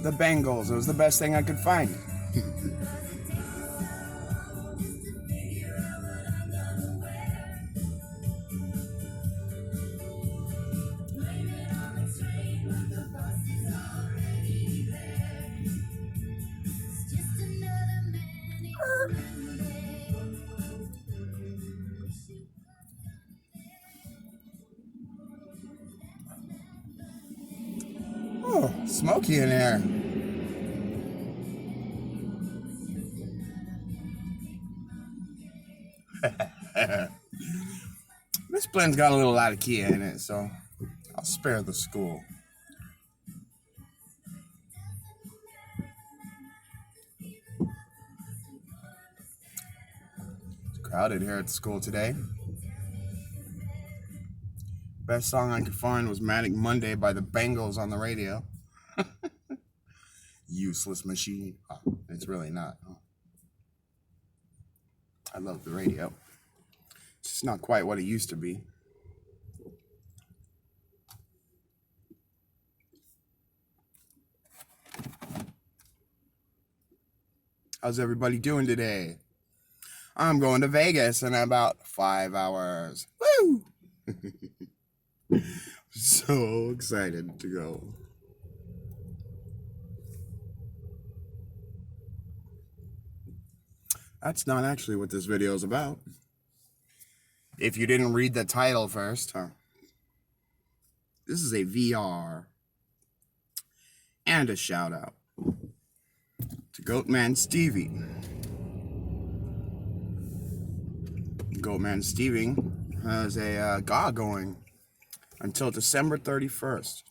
The Bengals. It was the best thing I could find. Oh, smoky in here. This blend's got a little out of key in it, so I'll spare the school. It's crowded here at the school today. Best song I could find was Manic Monday by the Bengals on the radio. Useless machine. Oh, it's really not. Oh. I love the radio. It's just not quite what it used to be. How's everybody doing today? I'm going to Vegas in about 5 hours. Woo! So excited to go. That's not actually what this video is about. If you didn't read the title first, this is a VR and a shout out to Goatman Stevie. Goatman Stevie has a GAWVR going until December 31st.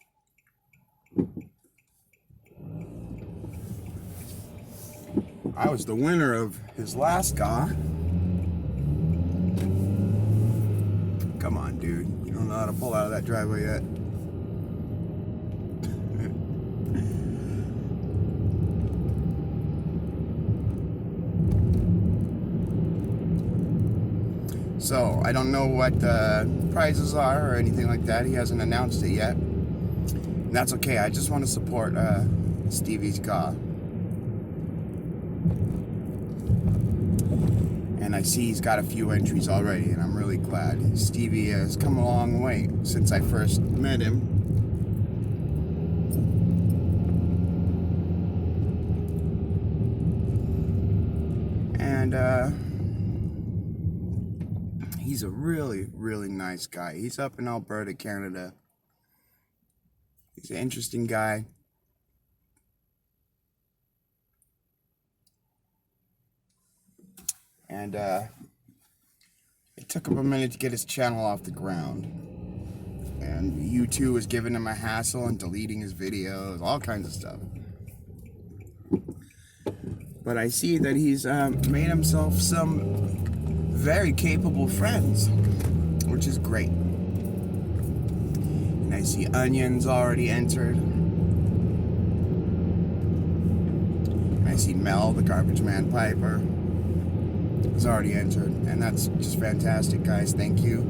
I was the winner of his last GAWVR. Come on, dude. You don't know how to pull out of that driveway yet. So, I don't know what the prizes are or anything like that. He hasn't announced it yet. And that's okay. I just want to support Stevie's GAWVR. And I see he's got a few entries already, and I'm really glad. Stevie has come a long way since I first met him. And he's a really, really nice guy. He's up in Alberta, Canada. He's an interesting guy. And it took him a minute to get his channel off the ground. And YouTube was giving him a hassle and deleting his videos, all kinds of stuff. But I see that he's made himself some very capable friends, which is great. And I see Onion's already entered. And I see Mel, the Garbage Man Piper, has already entered, and that's just fantastic, guys. Thank you.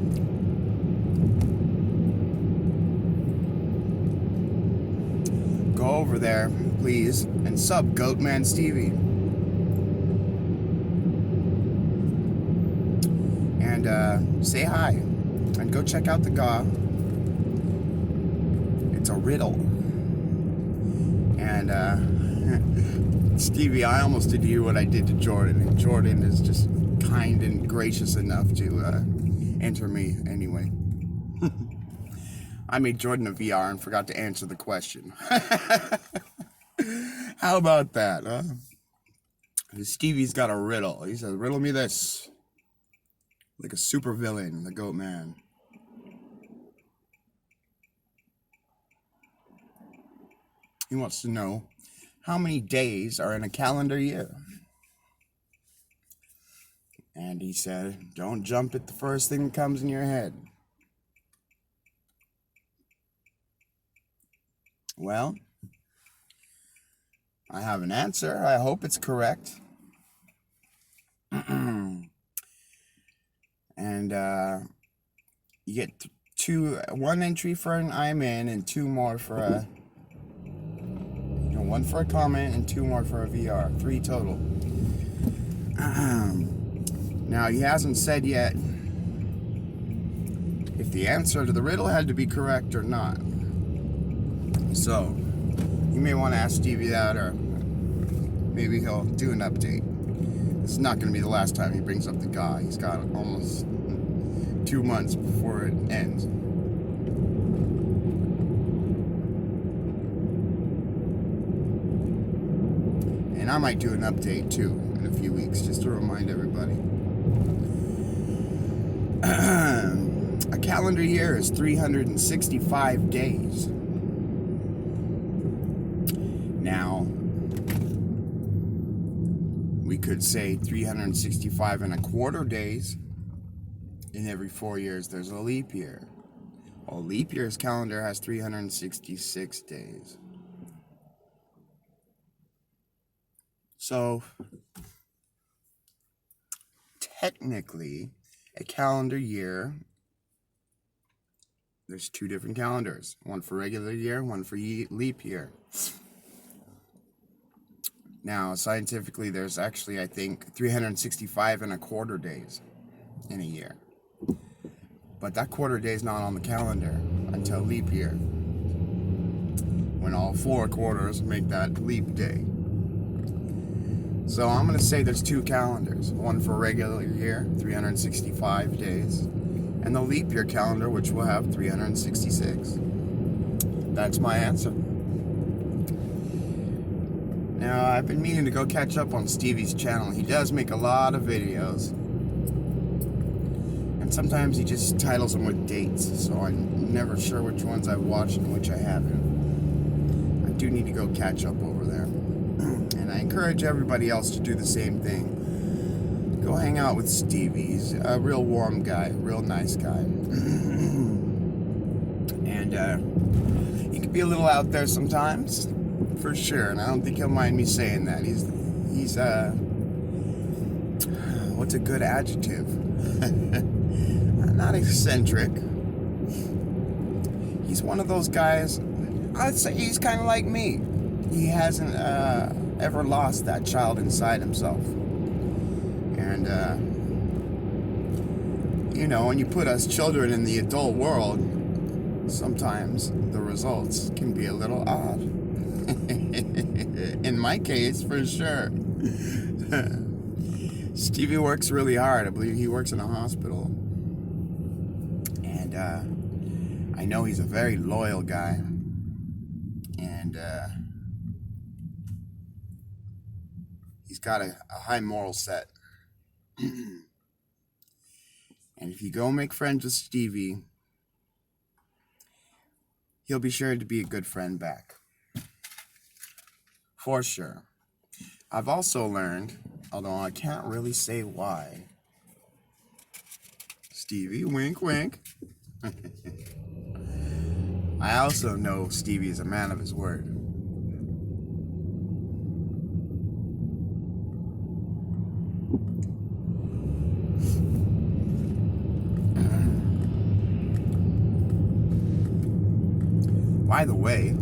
Go over there, please, and sub Goatman Stevie. And say hi. And go check out the GAWVR. It's a riddle. And Stevie, I almost did to you what I did to Jordan, and Jordan is just kind and gracious enough to enter me anyway. I made Jordan a VR and forgot to answer the question. How about that, huh? Stevie's got a riddle. He says, riddle me this. Like a super villain, the Goatman. He wants to know how many days are in a calendar year. And he said, don't jump at the first thing that comes in your head. Well, I have an answer. I hope it's correct. And you get one entry for an I'm in and two more for a 1 for a comment and 2 more for a VR. 3 total. Now, he hasn't said yet if the answer to the riddle had to be correct or not. So, you may want to ask Stevie that, or maybe he'll do an update. This is not going to be the last time he brings up the GAW. He's got almost 2 months before it ends. And I might do an update too in a few weeks, just to remind everybody. A calendar year is 365 days. Now, we could say 365 and a quarter days. In every 4 years, there's a leap year. Well, leap year's calendar has 366 days. So, technically, a calendar year, there's 2 different calendars. One for regular year, one for leap year. Now, scientifically, there's actually, I think, 365 and a quarter days in a year. But that quarter day is not on the calendar until leap year, when all 4 quarters make that leap day. So I'm going to say there's 2 calendars. One for regular year, 365 days, and the leap year calendar, which will have 366. That's my answer. Now, I've been meaning to go catch up on Stevie's channel. He does make a lot of videos. And sometimes he just titles them with dates, so I'm never sure which ones I've watched and which I haven't. I do need to go catch up over there. And I encourage everybody else to do the same thing. Go hang out with Stevie. He's a real warm guy, real nice guy. And he can be a little out there sometimes, for sure. And I don't think he'll mind me saying that. He's what's a good adjective? Not eccentric. He's one of those guys, I'd say he's kind of like me. He hasn't ever lost that child inside himself. And, you know, when you put us children in the adult world, sometimes the results can be a little odd. In my case, for sure. Stevie works really hard. I believe he works in a hospital. And I know he's a very loyal guy. And he's got a high moral set. And if you go make friends with Stevie, he'll be sure to be a good friend back. For sure. I've also learned, although I can't really say why, Stevie, wink, wink. I also know Stevie is a man of his word. By the way,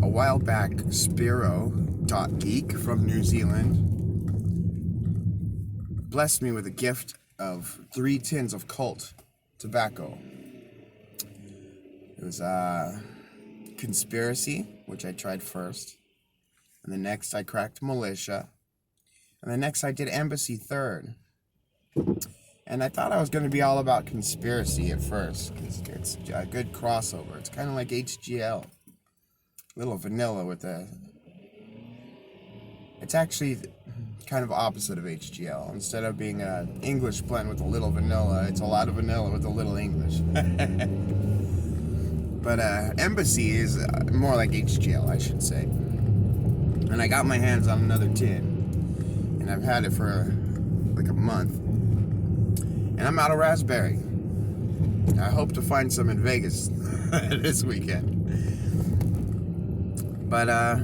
a while back, Spiro.geek from New Zealand blessed me with a gift of 3 tins of Cult tobacco. It was Conspiracy, which I tried first. And the next I cracked Militia. And the next I did Embassy third. And I thought I was going to be all about Conspiracy at first. It's a good crossover. It's kind of like HGL. A little vanilla with a... It's actually kind of opposite of HGL. Instead of being an English blend with a little vanilla, it's a lot of vanilla with a little English. But Embassy is more like HGL, I should say. And I got my hands on another tin. And I've had it for like a month. And I'm out of raspberry. I hope to find some in Vegas this weekend. But I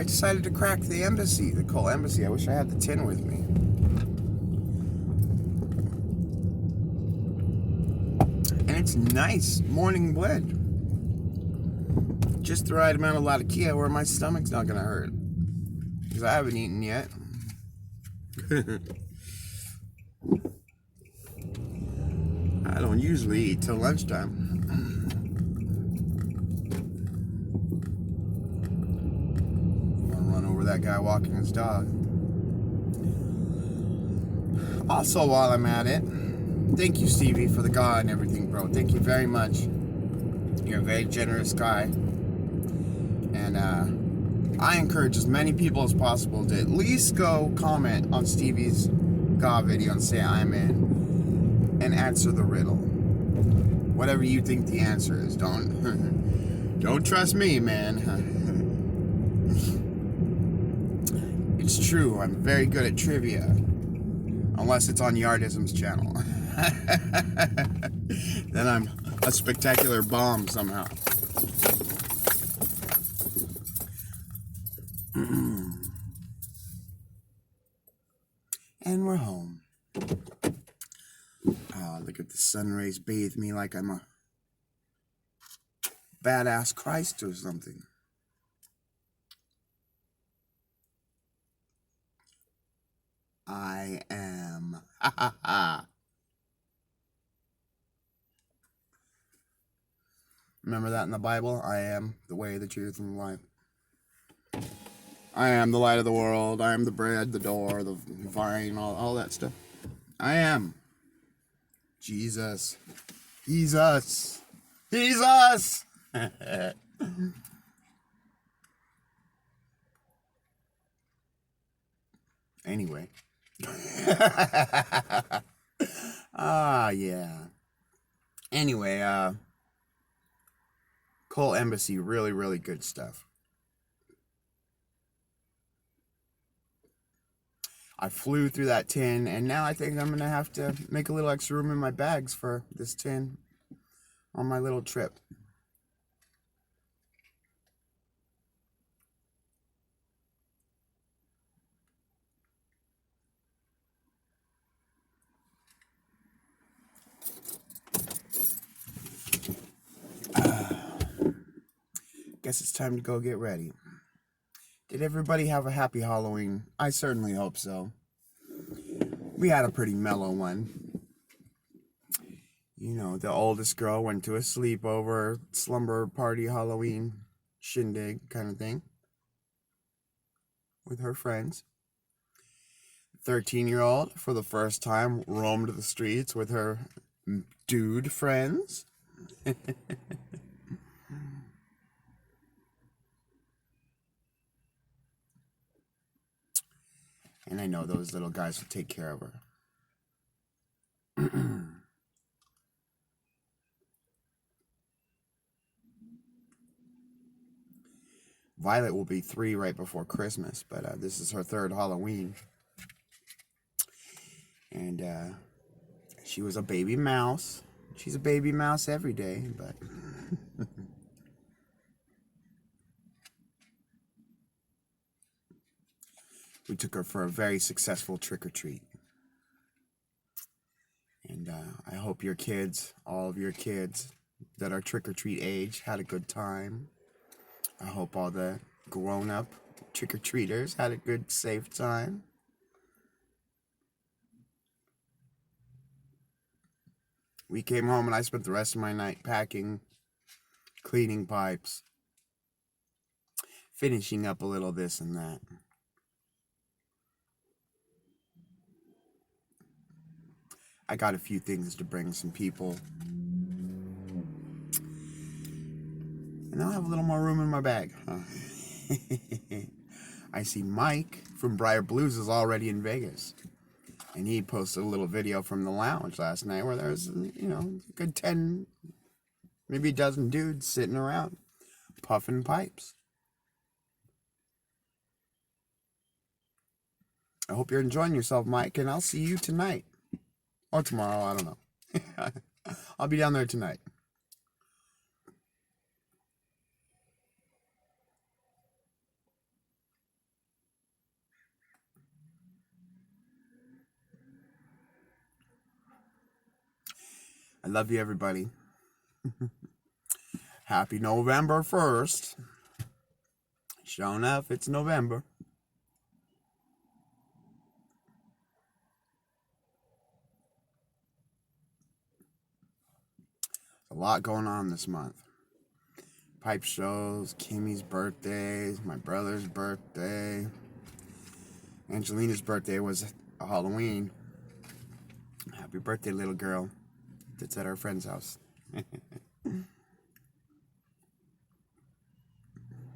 decided to crack the Embassy, the Cole Embassy. I wish I had the tin with me. And it's nice morning blend. Just the right amount of latakia where my stomach's not gonna hurt. Because I haven't eaten yet. I don't usually eat till lunchtime. I'm gonna run over that guy walking his dog. Also, while I'm at it, thank you, Stevie, for the GAWVR and everything, bro. Thank you very much. You're a very generous guy. And I encourage as many people as possible to at least go comment on Stevie's GAWVR video and say I'm in and answer the riddle. Whatever you think the answer is. Don't trust me, man. It's true, I'm very good at trivia. Unless it's on Yardism's channel. Then I'm a spectacular bomb somehow. And we're home. Oh, look at the sun rays bathe me like I'm a badass Christ or something. I am. Ha ha ha. Remember that in the Bible? I am the way, the truth, and the life. I am the light of the world. I am the bread, the door, the vine, all that stuff. I am. Jesus. He's us. He's us. Anyway. Yeah. Anyway, Cole Embassy, really, really good stuff. I flew through that tin, and now I think I'm going to have to make a little extra room in my bags for this tin on my little trip. Guess it's time to go get ready. Did everybody have a happy Halloween? I certainly hope so. We had a pretty mellow one. You know, the oldest girl went to a sleepover, slumber party, Halloween shindig kind of thing with her friends. 13-year-old, for the first time, roamed the streets with her dude friends. And I know those little guys will take care of her. Violet will be 3 right before Christmas, but this is her 3rd Halloween. And she was a baby mouse. She's a baby mouse every day, but... We took her for a very successful trick-or-treat. And I hope your kids, all of your kids that are trick-or-treat age, had a good time. I hope all the grown-up trick-or-treaters had a good, safe time. We came home and I spent the rest of my night packing, cleaning pipes, finishing up a little this and that. I got a few things to bring some people. And I'll have a little more room in my bag. I see Mike from Briar Blues is already in Vegas. And he posted a little video from the lounge last night where there's, you know, a good 10, maybe a dozen dudes sitting around puffing pipes. I hope you're enjoying yourself, Mike, and I'll see you tonight. Or tomorrow, I don't know. I'll be down there tonight. I love you, everybody. Happy November 1st. Sure enough, it's November. A lot going on this month. Pipe shows, Kimmy's birthdays, my brother's birthday. Angelina's birthday was Halloween. Happy birthday, little girl. That's at our friend's house.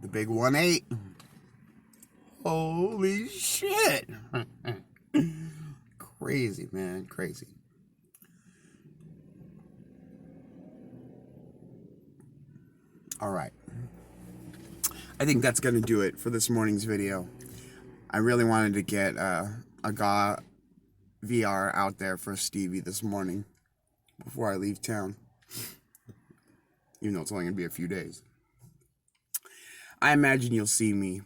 The big 1-8. Holy shit. Crazy, man. Crazy. All right. I think that's going to do it for this morning's video. I really wanted to get a GAWVR out there for Stevie this morning before I leave town. Even though it's only going to be a few days. I imagine you'll see me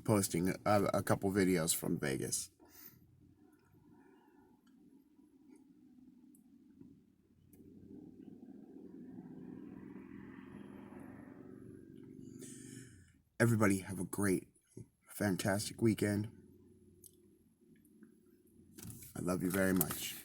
posting a couple videos from Vegas. Everybody have a great, fantastic weekend. I love you very much.